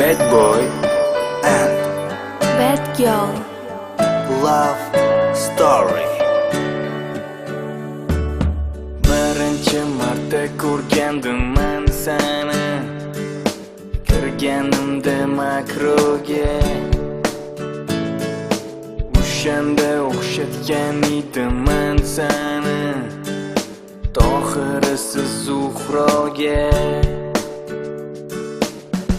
Bad boy and Bad girl. love story. Birinchi marta ko'rgandim men seni, kirganimda makroga. O'shanda o'xshatgan edim men seni, tohirisiz Zuhroga.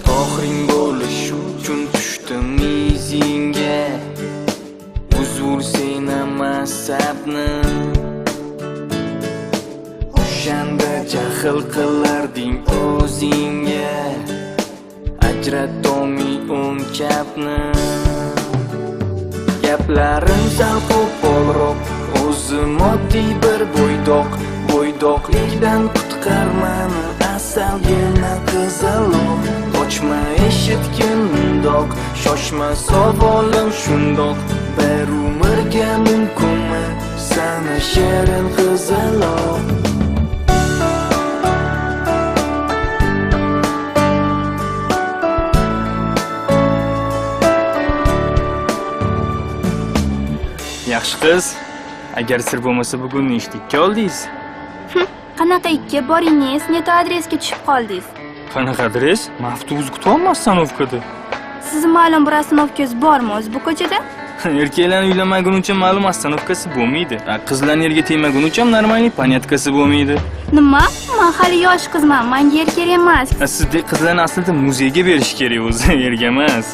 Tohiring bo'lish uchun tushdim izingga, uzr sen emas sabni. O'shanda jahl qilarding o'zingga, ajratolmay o'n kapni. Gaplarim sal qo'polroq, o'zim oddiy bir bo'ydoqlikdan qutqar mani asalgina qizaloq. Qochma eshitgin mundoq, shoshma savolim shundoq, bir umrga mumkinmi sana shirin qizaloq. Yaxshi qiz, agar sir bo'lmasa bugun nechlikka oldingiz? Qanaqa ikki boringiz, neto adresga tushib qoldingiz. Qanaqa adres? Avtobus kutib olmas stanovkada. Sizni ma'lum bir ostanovkangiz bormi o'zi bu ko'chada? Erkaklarni uylanmaguncha ma'lum ostanovkasi bo'lmaydi. Qizlarni yerga tegmaguncha normalniy panyatkasi bo'lmaydi. Nima? Men hali yosh qizman, menga yer kerak emas. Sizdek qizlarni aslida muzeyga berish kerak o'zi, yerga emas.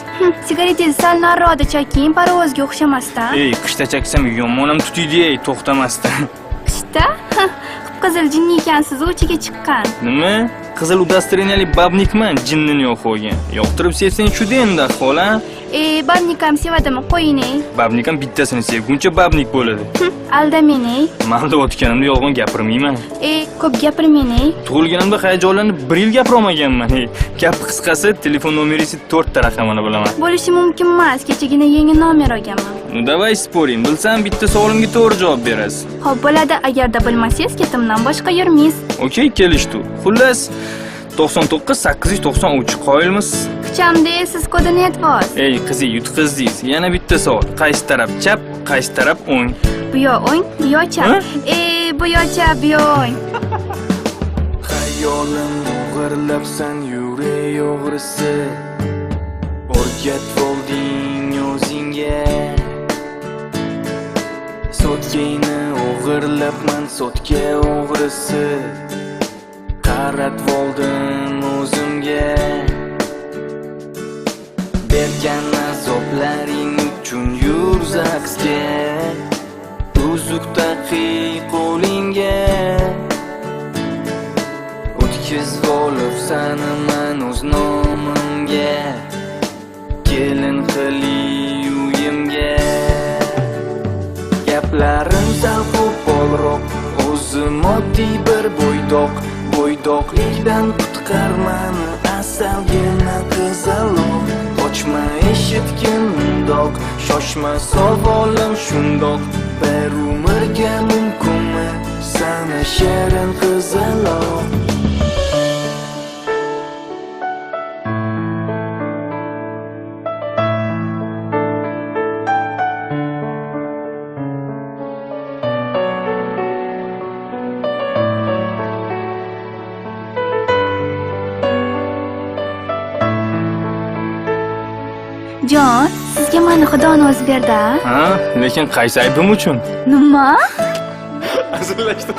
Sigaretingizni sal nariroqda chaking, parovozga o'xshamasdan. Qishda chaksam yomonam tutiydi, to'xtamasdan. Qishda? Qizil jinni ekansiz, uchiga chiqqan. Nima? Qizil udastreniyali babnikman, jinnini yo'q qo'ygan. Yoqtirib sevsang shu-da endi ahvol, ha? Babnik ham sevadimi? Qo'ying. Babnik ham bittasini sevguncha babnik bo'ladi. Aldamang. Maldayotganimda yolg'on gapirmayman. Ko'p gapirmang. Tug'ilganimda hayajonlanib 1 yil gapira olmaganman. Gap qisqasi, telefon nomeringizni 4 ta raqamini bilaman. Bo'lishi mumkin emas, kechagina yangi nomer olganman. Ну давай спорим. Bilsam bitta savolimga to'g'ri javob berasiz. Xo'p, bo'ladi, agarda bilmasangiz, ketimdan boshqa yurmaysiz. Okey, kelishdi. Xullas 99 893 qoyilmisiz? Kuchamda siz kodini aytibsiz. Qizi yutqizdingiz. Yana bitta savol. Qaysi taraf chap, qaysi taraf o'ng? Bu yo o'ng, bu yo chap. Bu yo chap, bu yo o'ng. Xayolim o'g'irlabsan yurak o'g'risi. O'rgatib olding o'zingga. Sotkayni o'g'irlabman, sotka o'g'risi. Qaratib oldim o'zimga. Bergan azoblaring uchun yur zaxga. Uzuk taqiy qo'lingga. O'tkazib olibsan men o'z nomimga. Kelin qili uyimga. Gaplarim sal qo'polroq, o'zim oddiy bir bo'ydoqlikdan qutqar mani asalgina qizaloq. Qochma eshitgin mundoq, shoshma savolim shundoq, bir umrga mumkinmi sana shirin qizaloq. Jon, sizga meni Xudoni o'zi berdi. Lekin qaysi aybim uchun? Nima? Hazillashdim.